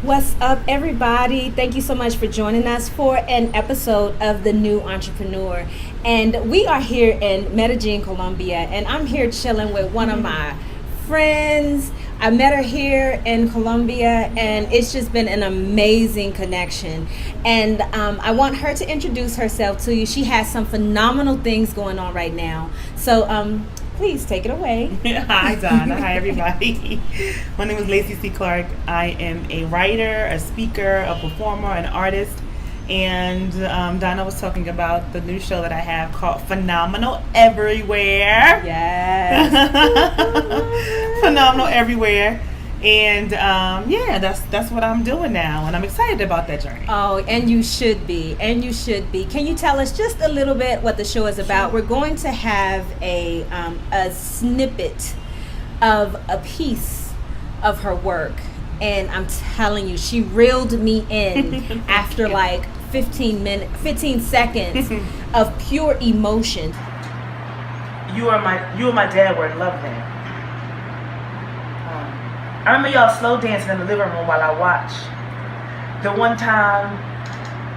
What's up, everybody? Thank you so much for joining us for an episode of The New Entrepreneur. And we are here in Medellin, Colombia, and I'm here chilling with one of my friends. I met her here in Colombia, and it's just been an amazing connection. And I want her to introduce herself to you. She has some phenomenal things going on right now. So please take it away. Hi, Donna. Hi, everybody. My name is Lacey C. I am a writer, a speaker, a performer, an artist. And Donna was talking about the new show that I have called Phenomenal Everywhere. Yes. Phenomenal Everywhere. And that's what I'm doing now. And I'm excited about that journey. Oh, and you should be. And you should be. Can you tell us just a little bit what the show is about? We're going to have a snippet of a piece of her work. And I'm telling you, she reeled me in after like 15 seconds of pure emotion. You and my dad were in love then. I remember y'all slow dancing in the living room while I watched. The one time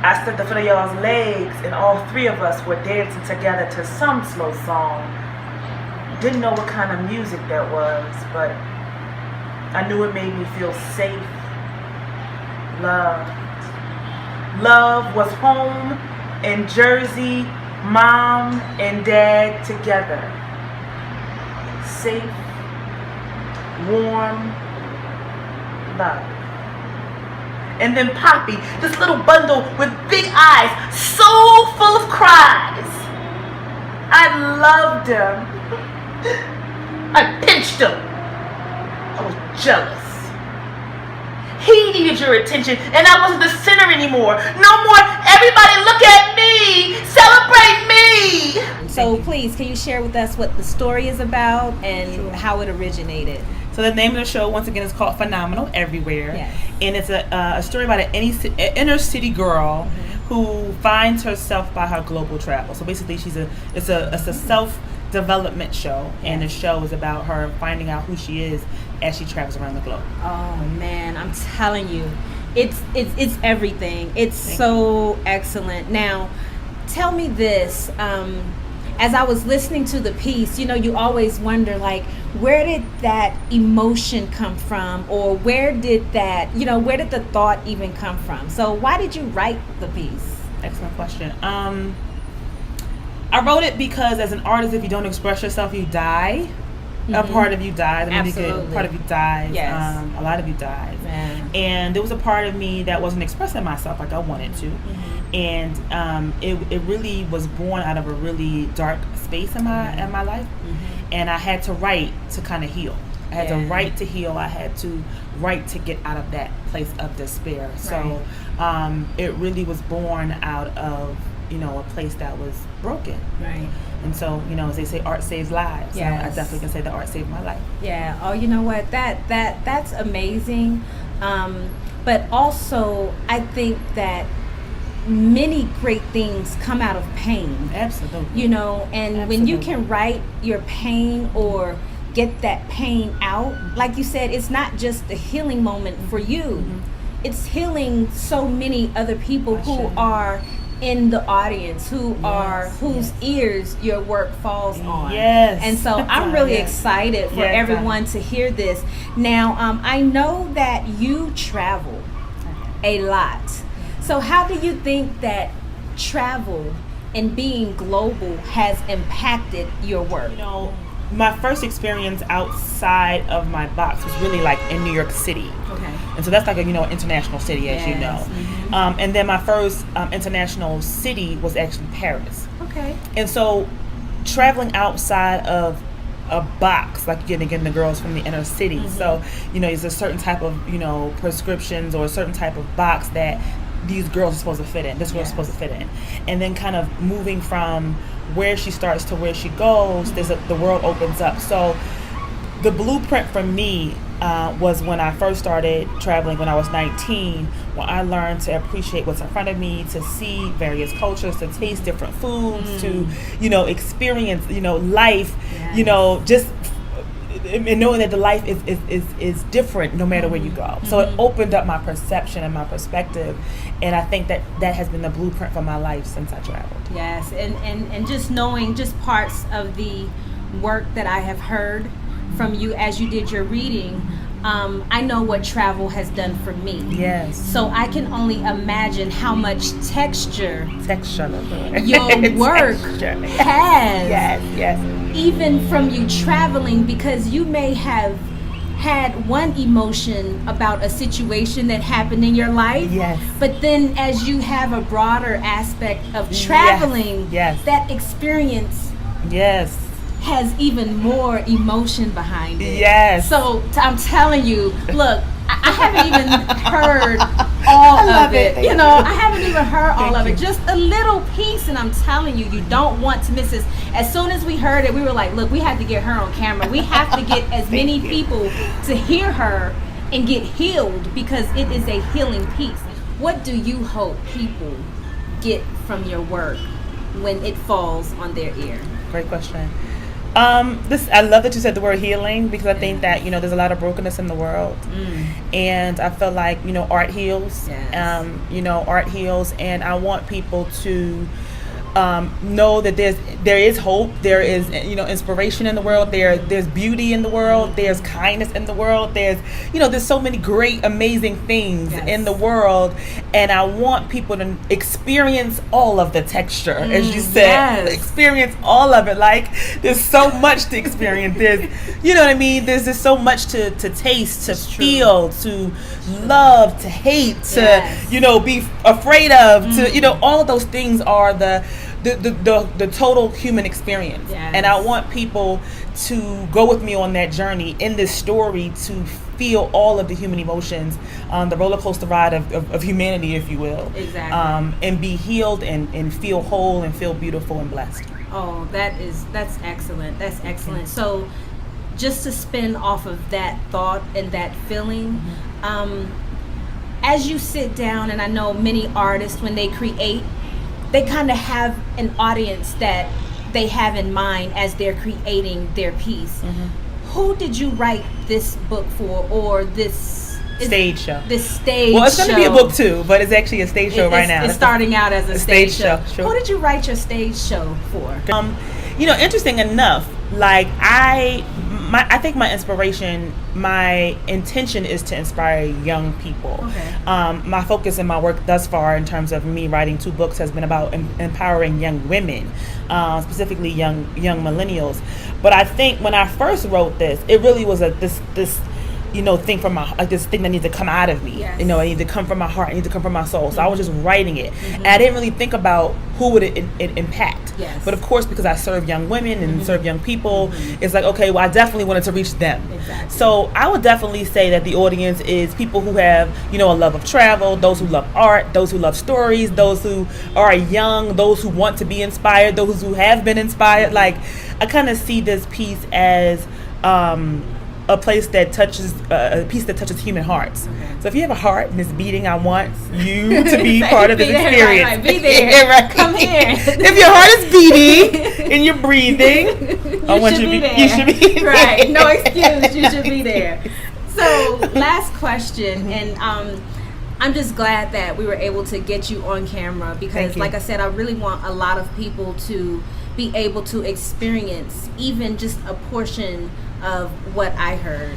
I stood at the foot of y'all's legs and all three of us were dancing together to some slow song. Didn't know what kind of music that was, but I knew it made me feel safe, loved. Love was home in Jersey, mom and dad together. Safe, warm, love. And then Poppy, this little bundle with big eyes, so full of cries. I loved him. I pinched him. I was jealous. He needed your attention, and I wasn't the center anymore. No more, everybody look at me, celebrate me. So please, can you share with us what the story is about and how it originated? So the name of the show, once again, is called Phenomenal Everywhere. Yes. And it's a story about an inner city girl who finds herself by her global travel. So basically, it's a self-development show, and the show is about her finding out who she is as she travels around the globe. Oh man, I'm telling you, it's everything. It's so excellent. Now, tell me this. As I was listening to the piece, you always wonder, like, where did that emotion come from, or where did the thought even come from? So why did you write the piece? Excellent question. I wrote it because as an artist, if you don't express yourself, you die. A part of you dies. Absolutely. Part of you dies. Yes. A lot of you dies. Man. And there was a part of me that wasn't expressing myself like I wanted to. And it really was born out of a really dark space in my life. And I had to write to kind of heal. I had to write to heal. I had to write to get out of that place of despair. Right. So it really was born out of a place that was broken. Right. And so, as they say, art saves lives. Yes. So I definitely can say that art saved my life. Yeah. Oh, you know what? That's amazing. But also, I think that many great things come out of pain. Absolutely. And when you can write your pain or get that pain out, like you said, it's not just a healing moment for you. It's healing so many other people who are in the audience, whose ears your work falls on. Yes. And so I'm really excited for everyone to hear this. Now, I know that you travel a lot. So how do you think that travel and being global has impacted your work? My first experience outside of my box was really like in New York City. Okay. And so that's like an international city, as you know. And then my first international city was actually Paris. Okay. And so traveling outside of a box, like getting the girls from the inner city. So, there's a certain type of, prescriptions or a certain type of box that these girls are supposed to fit in. This girl's supposed to fit in. And then kind of moving from where she starts to where she goes, the world opens up. So the blueprint for me was when I first started traveling when I was 19, when I learned to appreciate what's in front of me, to see various cultures, to taste different foods, to, experience, life, just and knowing that the life is different no matter where you go. So it opened up my perception and my perspective, and I think that has been the blueprint for my life since I traveled. Yes, and just knowing just parts of the work that I have heard from you as you did your reading, I know what travel has done for me. Yes. So I can only imagine how much texture your work has. Yes. Even from you traveling, because you may have had one emotion about a situation that happened in your life. Yes. But then as you have a broader aspect of traveling, Yes. that experience Yes. has even more emotion behind it. Yes. So I'm telling you, look, I haven't even heard all of it. You know, I haven't even heard all of it. Just a little piece, and I'm telling you, you don't want to miss this. As soon as we heard it, we were like, look, we have to get her on camera. We have to get as many people to hear her and get healed, because it is a healing piece. What do you hope people get from your work when it falls on their ear? Great question. I love that you said the word healing, because I think that, there's a lot of brokenness in the world, and I feel like, art heals. Yes. Art heals, and I want people to know that there is hope, there is inspiration in the world, there's beauty in the world, there's kindness in the world, there's so many great, amazing things in the world, and I want people to experience all of the texture, as you said, experience all of it. Like, there's so much to experience. There's, what I mean? There's just so much to taste, to feel, to love, to hate, to be afraid of, to all of those things are the total human experience. And I want people to go with me on that journey in this story, to feel all of the human emotions, the roller coaster ride of humanity, if you will. Exactly. And be healed and feel whole and feel beautiful and blessed. Oh, that's excellent. That's excellent. So just to spin off of that thought and that feeling, as you sit down, and I know many artists, when they create, they kind of have an audience that they have in mind as they're creating their piece. Who did you write this book for, or this stage show? This stage show. Well, it's going to be a book too, but it's actually a stage show right now. It's starting out as a stage show. Sure. Who did you write your stage show for? Interesting enough, like I think my inspiration, my intention is to inspire young people. Okay. My focus in my work thus far, in terms of me writing 2 books, has been about empowering young women, specifically young millennials. But I think when I first wrote this, it really was this thing from this thing that needs to come out of me. Yes. It needs to come from my heart. It needs to come from my soul. So I was just writing it, and I didn't really think about who would it impact. Yes. But of course, because I serve young women and serve young people, it's like, okay, well, I definitely wanted to reach them. Exactly. So I would definitely say that the audience is people who have, a love of travel, those who love art, those who love stories, those who are young, those who want to be inspired, those who have been inspired. Like, I kind of see this piece as a place that touches a piece that touches human hearts. Okay. So if you have a heart and it's beating, I want you to be part of this experience. Right, be there. Right. Come here. If your heart is beating and you're breathing, I want you to be there. You should be there. Right. No excuse. You should be there. So last question, and I'm just glad that we were able to get you on camera, because like I said, I really want a lot of people to be able to experience even just a portion of what I heard.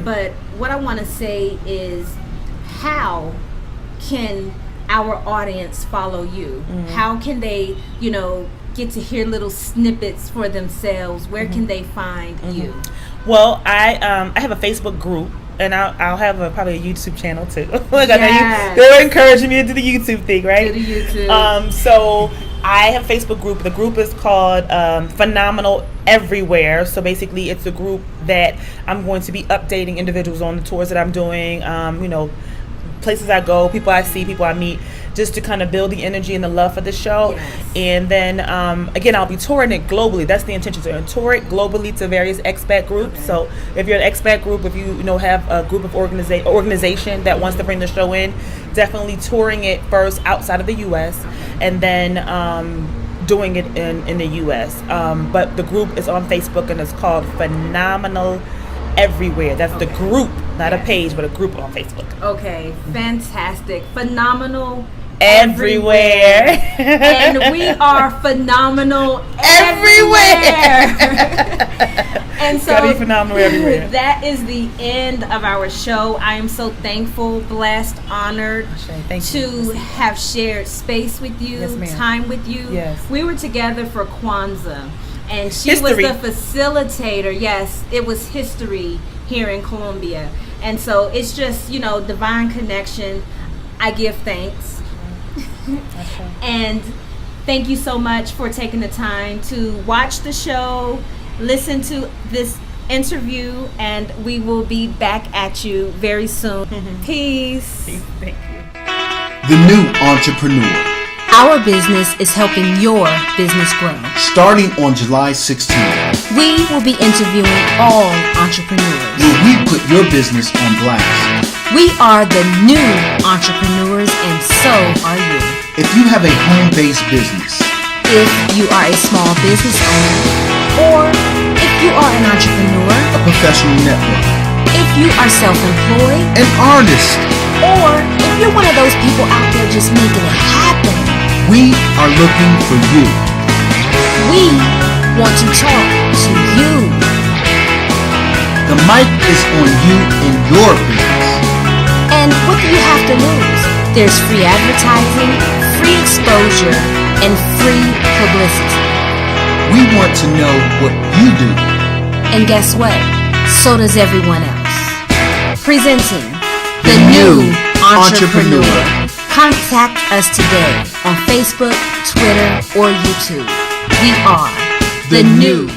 But what I want to say is, how can our audience follow you? How can they, get to hear little snippets for themselves? Where can they find you? Well, I have a Facebook group, and I'll have probably a YouTube channel too. They're encouraging me to do the YouTube thing, right? Do the YouTube. So I have a Facebook group. The group is called Phenomenal Everywhere. So basically, it's a group that I'm going to be updating individuals on the tours that I'm doing. Places I go, people I see, people I meet, just to kind of build the energy and the love for the show. Yes. And then again, I'll be touring it globally. That's the intention, to tour it globally to various expat groups. Okay. So if you're an expat group, if you have a group of organization that wants to bring the show in, definitely touring it first outside of the U.S. and then doing it in the U.S. But the group is on Facebook and it's called Phenomenal Everywhere. That's the group, not a page, but a group on Facebook. Okay, fantastic. Phenomenal Everywhere. And we are phenomenal Everywhere. And so Gotta be phenomenal everywhere. that is the end of our show. I am so thankful, blessed, honored Thank to you. have shared space with you, Yes, ma'am. time with you. Yes. We were together for Kwanzaa, and she History. was the facilitator. Yes, it was history here in Colombia. And so it's just, divine connection. I give thanks. And thank you so much for taking the time to watch the show, listen to this interview, and we will be back at you very soon. Peace. Thank you. The New Entrepreneur, Our business is helping your business grow. starting on July 16th, We will be interviewing all entrepreneurs. where we put your business on blast. We are the new entrepreneurs, and so are you. If you have a home-based business, If you are a small business owner, or if you are an entrepreneur, a professional network, if you are self-employed, an artist, or if you're one of those people out there just making it happen, we are looking for you. we want to talk to you. The mic is on you in your business. And what do you have to lose? There's free advertising, free exposure, and free publicity. We want to know what you do. And guess what? So does everyone else. Presenting The New Entrepreneur. Contact us today on Facebook, Twitter, or YouTube. We are The New